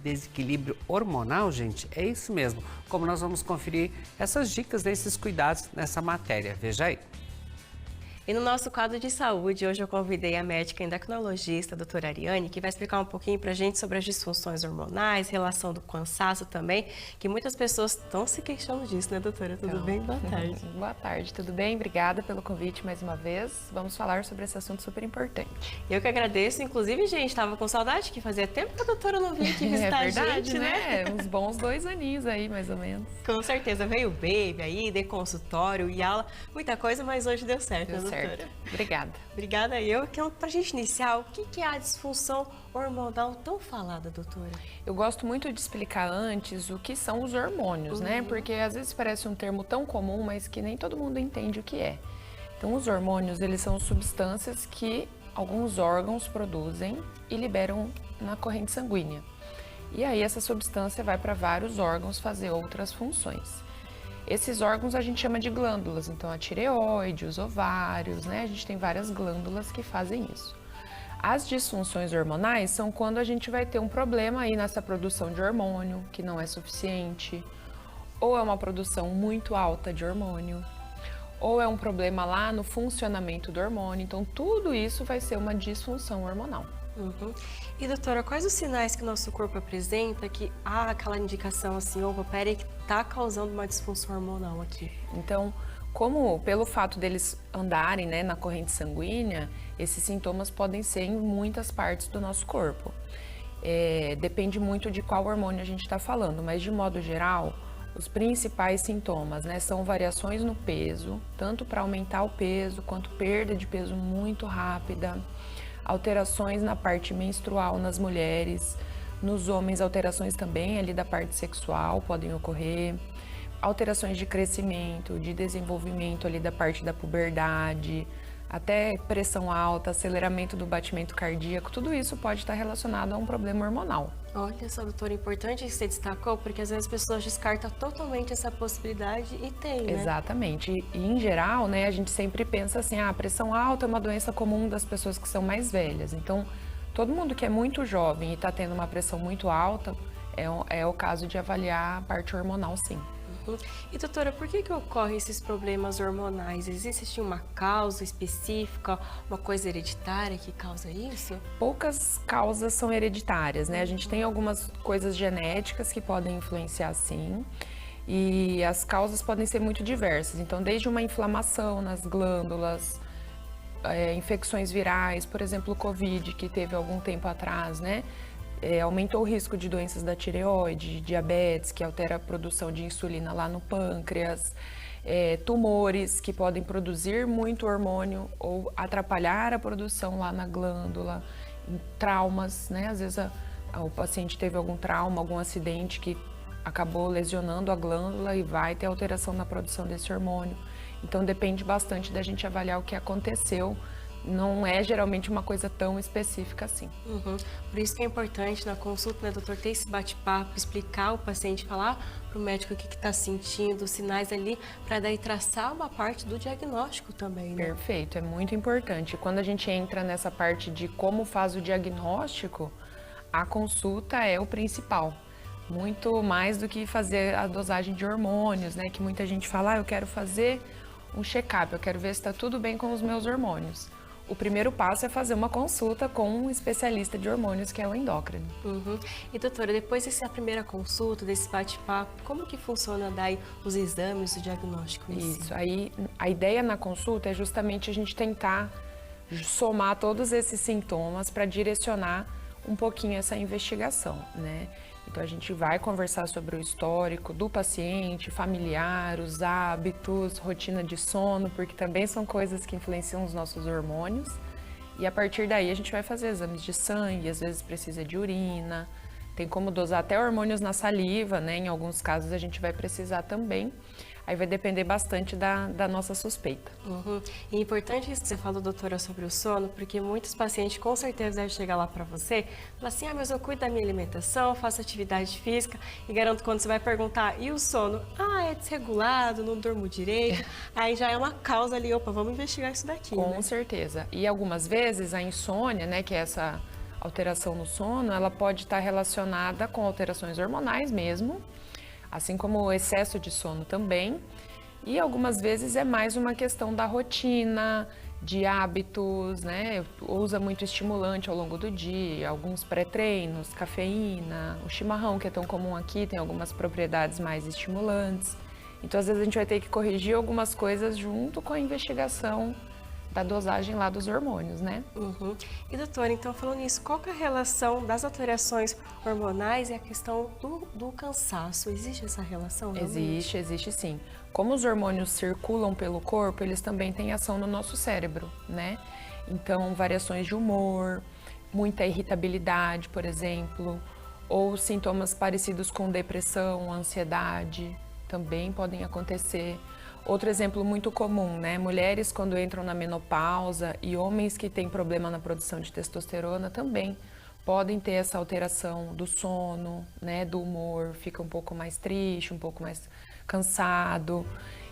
desequilíbrio hormonal, gente? É isso mesmo. Como nós vamos conferir essas dicas desses cuidados nessa matéria. Veja aí. E no nosso quadro de saúde, hoje eu convidei a médica endocrinologista, a doutora Ariane, que vai explicar um pouquinho pra gente sobre as disfunções hormonais, relação do cansaço também, que muitas pessoas estão se queixando disso, né, doutora? Tudo bem? Boa tarde. Boa tarde, tudo bem? Obrigada pelo convite mais uma vez. Vamos falar sobre esse assunto super importante. Eu que agradeço, inclusive, gente, estava com saudade, que fazia tempo que a doutora não vinha aqui visitar É verdade, a gente, né? Uns bons 2 aninhos aí, mais ou menos. Com certeza, veio o baby aí, dei consultório e aula, muita coisa, mas hoje deu certo, né, doutora? Certo. Obrigada. Obrigada eu. Pra gente iniciar, o que é a disfunção hormonal tão falada, doutora? Eu gosto muito de explicar antes o que são os hormônios, né? Porque às vezes parece um termo tão comum, mas que nem todo mundo entende o que é. Então, os hormônios, eles são substâncias que alguns órgãos produzem e liberam na corrente sanguínea. E aí, essa substância vai para vários órgãos fazer outras funções. Esses órgãos a gente chama de glândulas, então a tireoide, os ovários, né? A gente tem várias glândulas que fazem isso. As disfunções hormonais são quando a gente vai ter um problema aí nessa produção de hormônio, que não é suficiente, ou é uma produção muito alta de hormônio, ou é um problema lá no funcionamento do hormônio. Então, tudo isso vai ser uma disfunção hormonal. E doutora, quais os sinais que o nosso corpo apresenta que há aquela indicação assim, opa, peraí, que tá causando uma disfunção hormonal aqui? Então, como pelo fato deles andarem, né, na corrente sanguínea, esses sintomas podem ser em muitas partes do nosso corpo. Depende muito de qual hormônio a gente está falando, mas de modo geral, os principais sintomas, né, são variações no peso, tanto para aumentar o peso quanto perda de peso muito rápida. Alterações na parte menstrual nas mulheres, nos homens alterações também ali da parte sexual podem ocorrer, alterações de crescimento, de desenvolvimento ali da parte da puberdade, até pressão alta, aceleramento do batimento cardíaco, tudo isso pode estar relacionado a um problema hormonal. Olha só, doutora, importante que você destacou, porque às vezes as pessoas descartam totalmente essa possibilidade e tem, né? Exatamente. E em geral, né, a gente sempre pensa assim, a pressão alta é uma doença comum das pessoas que são mais velhas. Então, todo mundo que é muito jovem e está tendo uma pressão muito alta, é o caso de avaliar a parte hormonal, sim. E doutora, por que ocorrem esses problemas hormonais? Existe uma causa específica, uma coisa hereditária que causa isso? Poucas causas são hereditárias, né? A gente tem algumas coisas genéticas que podem influenciar, sim. E as causas podem ser muito diversas. Então, desde uma inflamação nas glândulas, infecções virais, por exemplo, o Covid, que teve algum tempo atrás, né? Aumentou o risco de doenças da tireoide, de diabetes, que altera a produção de insulina lá no pâncreas, tumores que podem produzir muito hormônio ou atrapalhar a produção lá na glândula, traumas, né? Às vezes o paciente teve algum trauma, algum acidente que acabou lesionando a glândula e vai ter alteração na produção desse hormônio. Então depende bastante da gente avaliar o que aconteceu. Não é geralmente uma coisa tão específica assim. Por isso que é importante na consulta, né, doutor, ter esse bate-papo, explicar ao paciente, falar para o médico o que está sentindo, os sinais ali, para daí traçar uma parte do diagnóstico também, né? Perfeito, é muito importante. Quando a gente entra nessa parte de como faz o diagnóstico, a consulta é o principal. Muito mais do que fazer a dosagem de hormônios, né? Que muita gente fala, eu quero fazer um check-up, eu quero ver se está tudo bem com os meus hormônios. O primeiro passo é fazer uma consulta com um especialista de hormônios, que é o endócrino. E doutora, depois dessa primeira consulta, desse bate-papo, como que funciona daí os exames, o diagnóstico em si? Isso, aí a ideia na consulta é justamente a gente tentar somar todos esses sintomas para direcionar um pouquinho essa investigação, né? Então a gente vai conversar sobre o histórico do paciente, familiar, os hábitos, rotina de sono, porque também são coisas que influenciam os nossos hormônios. E a partir daí a gente vai fazer exames de sangue, às vezes precisa de urina, tem como dosar até hormônios na saliva, né? Em alguns casos a gente vai precisar também. Aí vai depender bastante da nossa suspeita. E é importante isso que você falou, doutora, sobre o sono, porque muitos pacientes com certeza devem chegar lá para você e falar assim, mas eu cuido da minha alimentação, faço atividade física e garanto que quando você vai perguntar, e o sono? É desregulado, não durmo direito. Aí já é uma causa ali, opa, vamos investigar isso daqui, Com né? certeza. E algumas vezes a insônia, né, que é essa alteração no sono, ela pode estar relacionada com alterações hormonais mesmo, assim como o excesso de sono também. E algumas vezes é mais uma questão da rotina, de hábitos, né? Usa muito estimulante ao longo do dia, alguns pré-treinos, cafeína, o chimarrão, que é tão comum aqui, tem algumas propriedades mais estimulantes. Então, às vezes, a gente vai ter que corrigir algumas coisas junto com a investigação da dosagem lá dos hormônios, né? Uhum. E doutora, então falando nisso, qual que é a relação das alterações hormonais e a questão do cansaço? Existe essa relação? Realmente? Existe sim. Como os hormônios circulam pelo corpo, eles também têm ação no nosso cérebro, né? Então, variações de humor, muita irritabilidade, por exemplo, ou sintomas parecidos com depressão, ansiedade, também podem acontecer. Outro exemplo muito comum, né? Mulheres quando entram na menopausa e homens que têm problema na produção de testosterona também podem ter essa alteração do sono, né? Do humor, fica um pouco mais triste, um pouco mais cansado.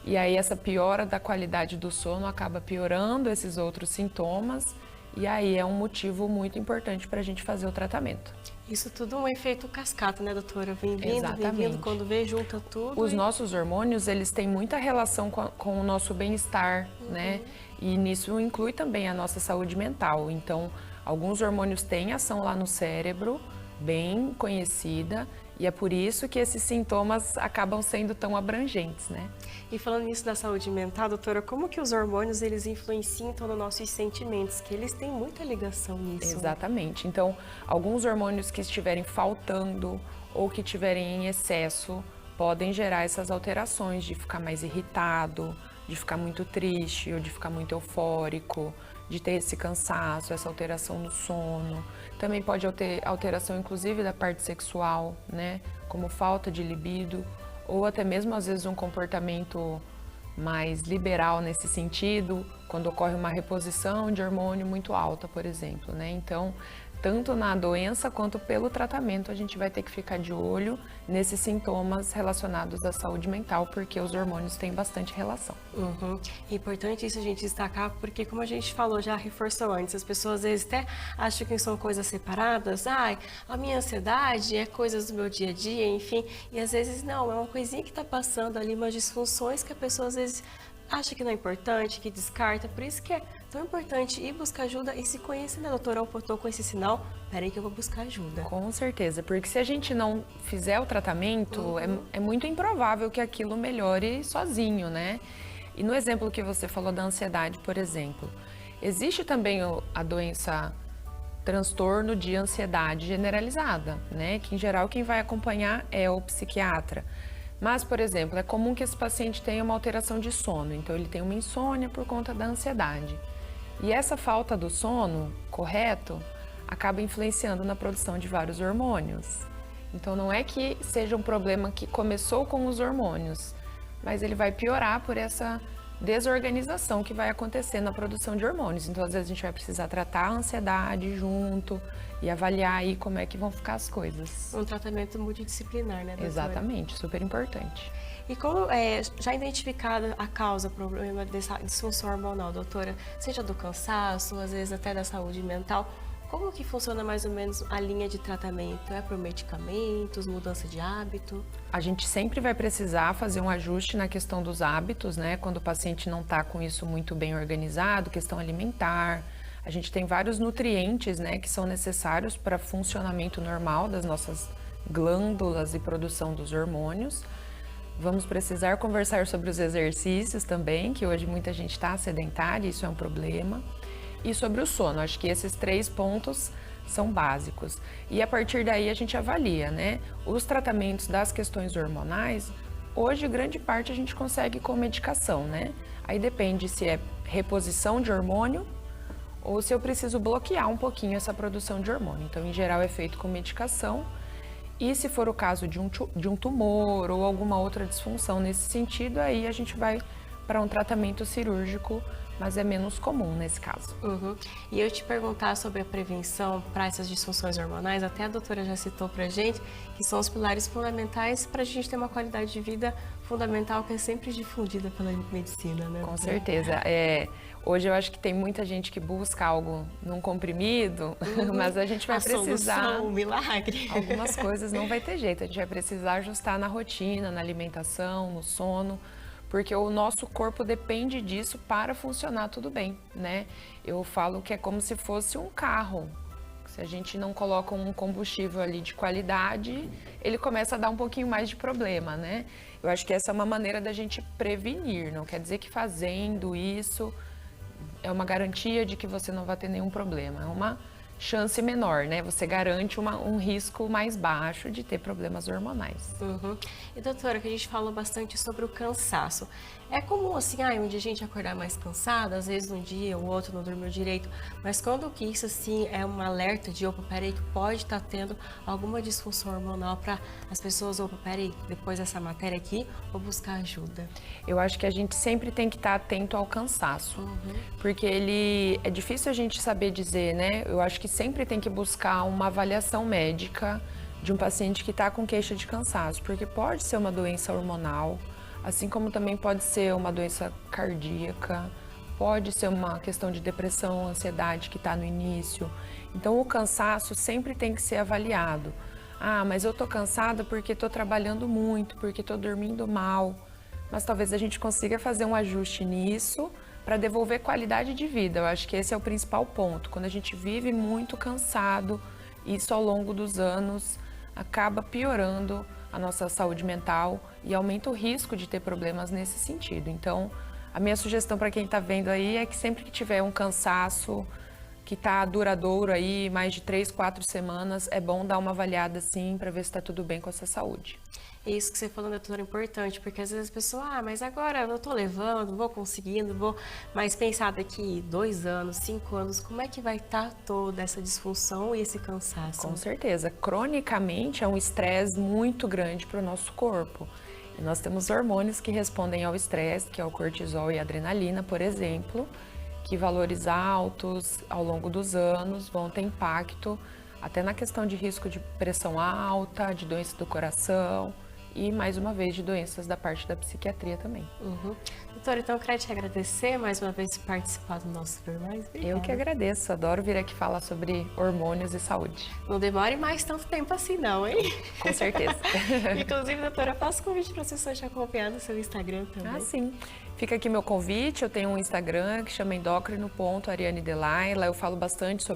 E aí essa piora da qualidade do sono acaba piorando esses outros sintomas. E aí é um motivo muito importante para a gente fazer o tratamento. Isso tudo é um efeito cascata, né, doutora? Vem vindo, quando vê, junta tudo. Os nossos hormônios, eles têm muita relação com o nosso bem-estar, né? E nisso inclui também a nossa saúde mental. Então, alguns hormônios têm ação lá no cérebro, bem conhecida, e é por isso que esses sintomas acabam sendo tão abrangentes, né? E falando nisso da saúde mental, doutora, como que os hormônios, eles influenciam então, nos nossos sentimentos? Que eles têm muita ligação nisso. Exatamente. Então, alguns hormônios que estiverem faltando ou que estiverem em excesso podem gerar essas alterações de ficar mais irritado, de ficar muito triste ou de ficar muito eufórico, de ter esse cansaço, essa alteração no sono. Também pode ter alteração, inclusive, da parte sexual, né? Como falta de libido, ou até mesmo, às vezes, um comportamento mais liberal nesse sentido, quando ocorre uma reposição de hormônio muito alta, por exemplo, né? Então, tanto na doença quanto pelo tratamento, a gente vai ter que ficar de olho nesses sintomas relacionados à saúde mental, porque os hormônios têm bastante relação. Uhum. É importante isso a gente destacar, porque como a gente falou, já reforçou antes, as pessoas às vezes até acham que são coisas separadas. Ai, a minha ansiedade é coisas do meu dia a dia, enfim. E às vezes não, é uma coisinha que está passando ali, umas disfunções que a pessoa às vezes acha que não é importante, que descarta. Por isso que é tão importante ir buscar ajuda e se conhecer, né, doutora? Eu tô com esse sinal, peraí que eu vou buscar ajuda. Com certeza, porque se a gente não fizer o tratamento, é muito improvável que aquilo melhore sozinho, né? E no exemplo que você falou da ansiedade, por exemplo, existe também a doença transtorno de ansiedade generalizada, né? Que em geral quem vai acompanhar é o psiquiatra. Mas, por exemplo, é comum que esse paciente tenha uma alteração de sono, então ele tem uma insônia por conta da ansiedade. E essa falta do sono correto acaba influenciando na produção de vários hormônios. Então não é que seja um problema que começou com os hormônios, mas ele vai piorar por essa desorganização que vai acontecer na produção de hormônios. Então às vezes a gente vai precisar tratar a ansiedade junto e avaliar aí como é que vão ficar as coisas. Um tratamento multidisciplinar, né, doutora? Exatamente, super importante. E como já identificada a causa, o problema dessa disfunção hormonal, doutora, seja do cansaço, às vezes até da saúde mental, como que funciona mais ou menos a linha de tratamento? É por medicamentos, mudança de hábito? A gente sempre vai precisar fazer um ajuste na questão dos hábitos, né? Quando o paciente não está com isso muito bem organizado, questão alimentar. A gente tem vários nutrientes, né, que são necessários para funcionamento normal das nossas glândulas e produção dos hormônios. Vamos precisar conversar sobre os exercícios também, que hoje muita gente está sedentária, isso é um problema. E sobre o sono, acho que esses 3 pontos são básicos. E a partir daí a gente avalia, né? Os tratamentos das questões hormonais, hoje grande parte a gente consegue com medicação, né? Aí depende se é reposição de hormônio ou se eu preciso bloquear um pouquinho essa produção de hormônio. Então, em geral, é feito com medicação. E se for o caso de um tumor ou alguma outra disfunção nesse sentido, aí a gente vai para um tratamento cirúrgico mas é menos comum nesse caso. Uhum. E eu te perguntar sobre a prevenção para essas disfunções hormonais, até a doutora já citou pra gente, que são os pilares fundamentais para a gente ter uma qualidade de vida fundamental que é sempre difundida pela medicina, né? Com certeza. Hoje eu acho que tem muita gente que busca algo num comprimido, mas a gente vai precisar... Solução, um milagre. Algumas coisas não vai ter jeito, a gente vai precisar ajustar na rotina, na alimentação, no sono, porque o nosso corpo depende disso para funcionar tudo bem, né? Eu falo que é como se fosse um carro. Se a gente não coloca um combustível ali de qualidade, ele começa a dar um pouquinho mais de problema, né? Eu acho que essa é uma maneira da gente prevenir, não quer dizer que fazendo isso é uma garantia de que você não vai ter nenhum problema, é uma chance menor, né? Você garante um risco mais baixo de ter problemas hormonais. Uhum. E doutora, que a gente falou bastante sobre o cansaço. É comum assim, um dia a gente acordar mais cansado, às vezes um dia o outro não dormiu direito, mas quando que isso assim é um alerta de, opa, peraí, que pode estar tendo alguma disfunção hormonal para as pessoas, opa, peraí, depois dessa matéria aqui, vou buscar ajuda. Eu acho que a gente sempre tem que estar atento ao cansaço, porque é difícil a gente saber dizer, né? Eu acho que sempre tem que buscar uma avaliação médica de um paciente que está com queixa de cansaço, porque pode ser uma doença hormonal, assim como também pode ser uma doença cardíaca, pode ser uma questão de depressão, ansiedade que está no início. Então o cansaço sempre tem que ser avaliado. Mas eu estou cansada porque estou trabalhando muito, porque estou dormindo mal. Mas talvez a gente consiga fazer um ajuste nisso para devolver qualidade de vida. Eu acho que esse é o principal ponto. Quando a gente vive muito cansado, isso ao longo dos anos acaba piorando a nossa saúde mental e aumenta o risco de ter problemas nesse sentido. Então, a minha sugestão para quem está vendo aí é que sempre que tiver um cansaço que está duradouro aí, mais de 3, 4 semanas, é bom dar uma avaliada assim para ver se está tudo bem com a sua saúde. Isso que você falou, doutora, é importante, porque às vezes a pessoa, mas agora eu tô levando, vou conseguindo, mas pensar daqui 2 anos, 5 anos, como é que vai estar toda essa disfunção e esse cansaço? Com certeza, cronicamente é um estresse muito grande para o nosso corpo. E nós temos hormônios que respondem ao estresse, que é o cortisol e a adrenalina, por exemplo, que valores altos ao longo dos anos vão ter impacto até na questão de risco de pressão alta, de doença do coração e, mais uma vez, de doenças da parte da psiquiatria também. Doutora, então eu quero te agradecer mais uma vez por participar do nosso Super Mais. Obrigada. Eu que agradeço, adoro vir aqui falar sobre hormônios e saúde. Não demore mais tanto tempo assim não, hein? Com certeza. Inclusive, doutora, faço convite para as pessoas te acompanhar no seu Instagram também. Sim. Fica aqui meu convite, eu tenho um Instagram que chama endocrino.arianedelay, lá eu falo bastante sobre